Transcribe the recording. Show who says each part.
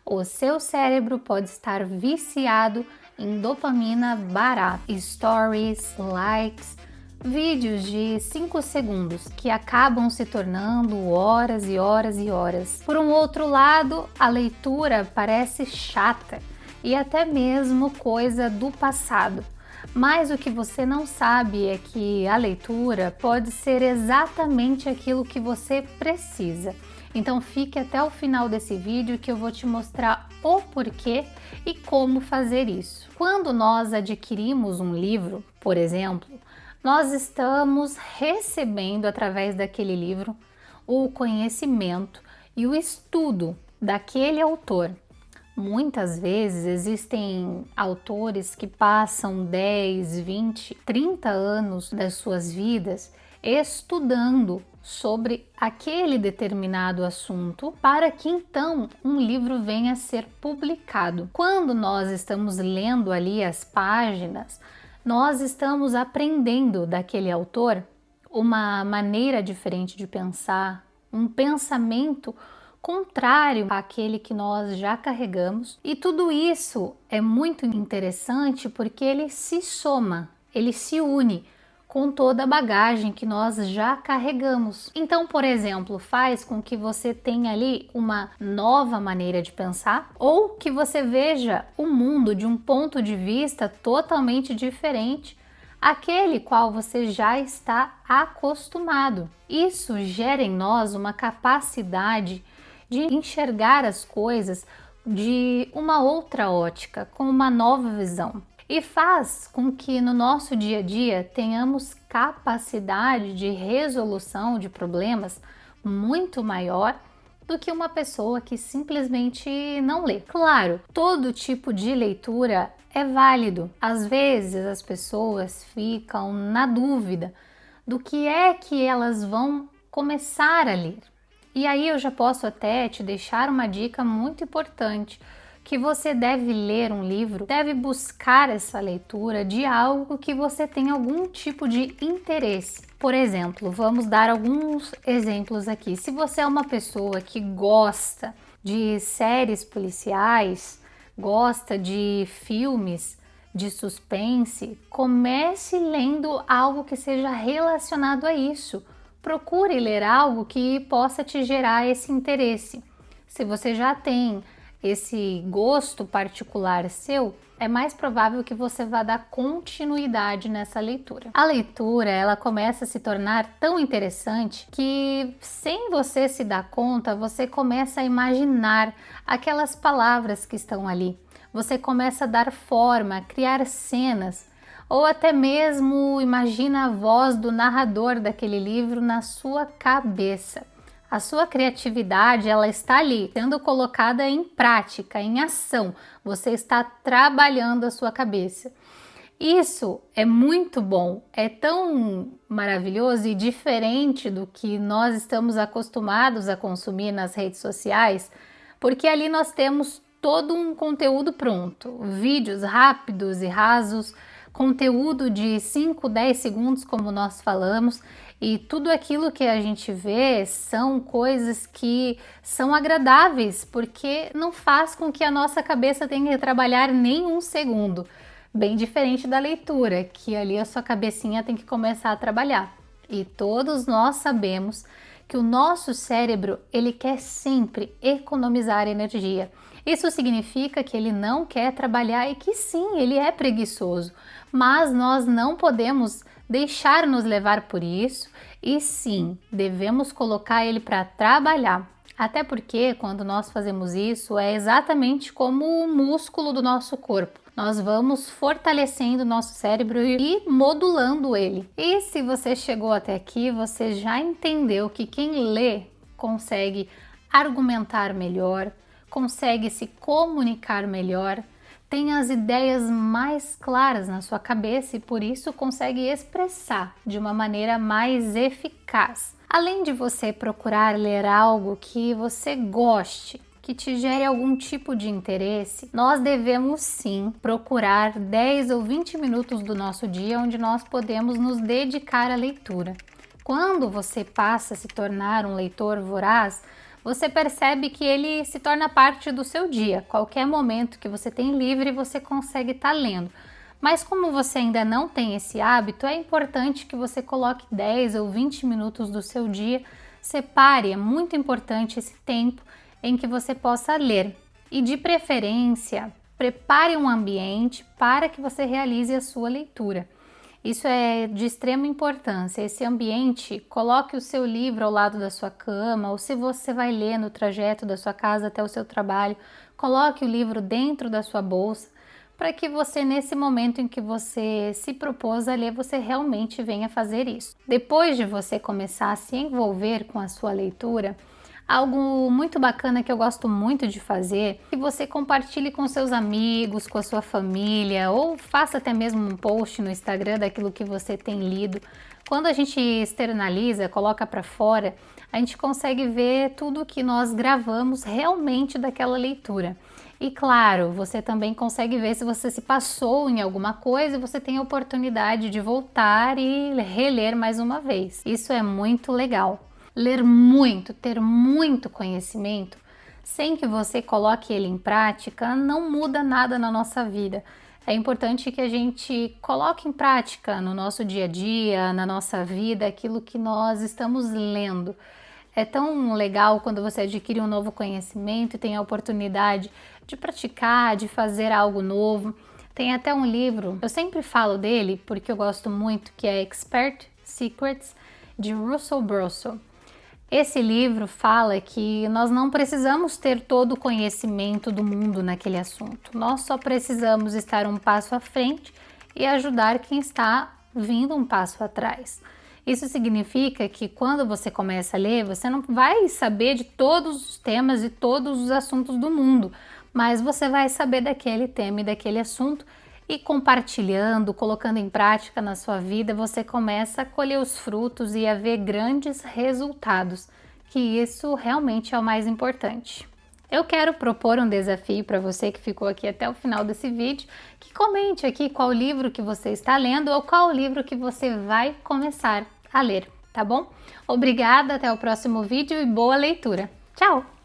Speaker 1: o seu cérebro pode estar viciado em dopamina barata, stories, likes, vídeos de 5 segundos que acabam se tornando horas e horas e horas. Por um outro lado, a leitura parece chata e até mesmo coisa do passado. Mas o que você não sabe é que a leitura pode ser exatamente aquilo que você precisa. Então fique até o final desse vídeo que eu vou te mostrar o porquê e como fazer isso. Quando nós adquirimos um livro, por exemplo, nós estamos recebendo através daquele livro o conhecimento e o estudo daquele autor. Muitas vezes existem autores que passam 10, 20, 30 anos das suas vidas estudando sobre aquele determinado assunto para que então um livro venha a ser publicado. Quando nós estamos lendo ali as páginas, nós estamos aprendendo daquele autor uma maneira diferente de pensar, um pensamento contrário àquele que nós já carregamos. E tudo isso é muito interessante porque ele se soma, ele se une com toda a bagagem que nós já carregamos. Então, por exemplo, faz com que você tenha ali uma nova maneira de pensar ou que você veja o mundo de um ponto de vista totalmente diferente àquele qual você já está acostumado. Isso gera em nós uma capacidade de enxergar as coisas de uma outra ótica, com uma nova visão. E faz com que no nosso dia a dia tenhamos capacidade de resolução de problemas muito maior do que uma pessoa que simplesmente não lê. Claro, todo tipo de leitura é válido. Às vezes as pessoas ficam na dúvida do que é que elas vão começar a ler. E aí eu já posso até te deixar uma dica muito importante, que você deve ler um livro, deve buscar essa leitura de algo que você tem algum tipo de interesse. Por exemplo, vamos dar alguns exemplos aqui. Se você é uma pessoa que gosta de séries policiais, gosta de filmes de suspense, comece lendo algo que seja relacionado a isso. Procure ler algo que possa te gerar esse interesse. Se você já tem esse gosto particular seu, é mais provável que você vá dar continuidade nessa leitura. A leitura, ela começa a se tornar tão interessante que, sem você se dar conta, você começa a imaginar aquelas palavras que estão ali. Você começa a dar forma, a criar cenas, ou até mesmo imagina a voz do narrador daquele livro na sua cabeça. A sua criatividade, ela está ali, sendo colocada em prática, em ação. Você está trabalhando a sua cabeça. Isso é muito bom, é tão maravilhoso e diferente do que nós estamos acostumados a consumir nas redes sociais, porque ali nós temos todo um conteúdo pronto, vídeos rápidos e rasos, conteúdo de 5, 10 segundos, como nós falamos, e tudo aquilo que a gente vê são coisas que são agradáveis, porque não faz com que a nossa cabeça tenha que trabalhar nem um segundo, bem diferente da leitura, que ali a sua cabecinha tem que começar a trabalhar. E todos nós sabemos que o nosso cérebro, ele quer sempre economizar energia. Isso significa que ele não quer trabalhar e que sim, ele é preguiçoso, mas nós não podemos deixar nos levar por isso e sim, devemos colocar ele para trabalhar. Até porque quando nós fazemos isso é exatamente como o músculo do nosso corpo. Nós vamos fortalecendo o nosso cérebro e modulando ele. E se você chegou até aqui, você já entendeu que quem lê consegue argumentar melhor, consegue se comunicar melhor, tem as ideias mais claras na sua cabeça e por isso consegue expressar de uma maneira mais eficaz. Além de você procurar ler algo que você goste, que te gere algum tipo de interesse, nós devemos sim procurar 10 ou 20 minutos do nosso dia onde nós podemos nos dedicar à leitura. Quando você passa a se tornar um leitor voraz, você percebe que ele se torna parte do seu dia. Qualquer momento que você tem livre, você consegue estar lendo. Mas como você ainda não tem esse hábito, é importante que você coloque 10 ou 20 minutos do seu dia, separe, é muito importante esse tempo em que você possa ler. E de preferência, prepare um ambiente para que você realize a sua leitura. Isso é de extrema importância. Esse ambiente, coloque o seu livro ao lado da sua cama, ou se você vai ler no trajeto da sua casa até o seu trabalho, coloque o livro dentro da sua bolsa, para que você, nesse momento em que você se propôs a ler, você realmente venha fazer isso. Depois de você começar a se envolver com a sua leitura, algo muito bacana que eu gosto muito de fazer é que você compartilhe com seus amigos, com a sua família, ou faça até mesmo um post no Instagram daquilo que você tem lido. Quando a gente externaliza, coloca para fora, a gente consegue ver tudo que nós gravamos realmente daquela leitura. E claro, você também consegue ver se você se passou em alguma coisa e você tem a oportunidade de voltar e reler mais uma vez. Isso é muito legal. Ler muito, ter muito conhecimento, sem que você coloque ele em prática, não muda nada na nossa vida. É importante que a gente coloque em prática no nosso dia a dia, na nossa vida, aquilo que nós estamos lendo. É tão legal quando você adquire um novo conhecimento e tem a oportunidade de praticar, de fazer algo novo. Tem até um livro, eu sempre falo dele porque eu gosto muito, que é Expert Secrets, de Russell Brunson. Esse livro fala que nós não precisamos ter todo o conhecimento do mundo naquele assunto. Nós só precisamos estar um passo à frente e ajudar quem está vindo um passo atrás. Isso significa que quando você começa a ler, você não vai saber de todos os temas e todos os assuntos do mundo, mas você vai saber daquele tema e daquele assunto, e compartilhando, colocando em prática na sua vida, você começa a colher os frutos e a ver grandes resultados, que isso realmente é o mais importante. Eu quero propor um desafio para você que ficou aqui até o final desse vídeo, que comente aqui qual livro que você está lendo ou qual livro que você vai começar a ler, tá bom? Obrigada, até o próximo vídeo e boa leitura. Tchau!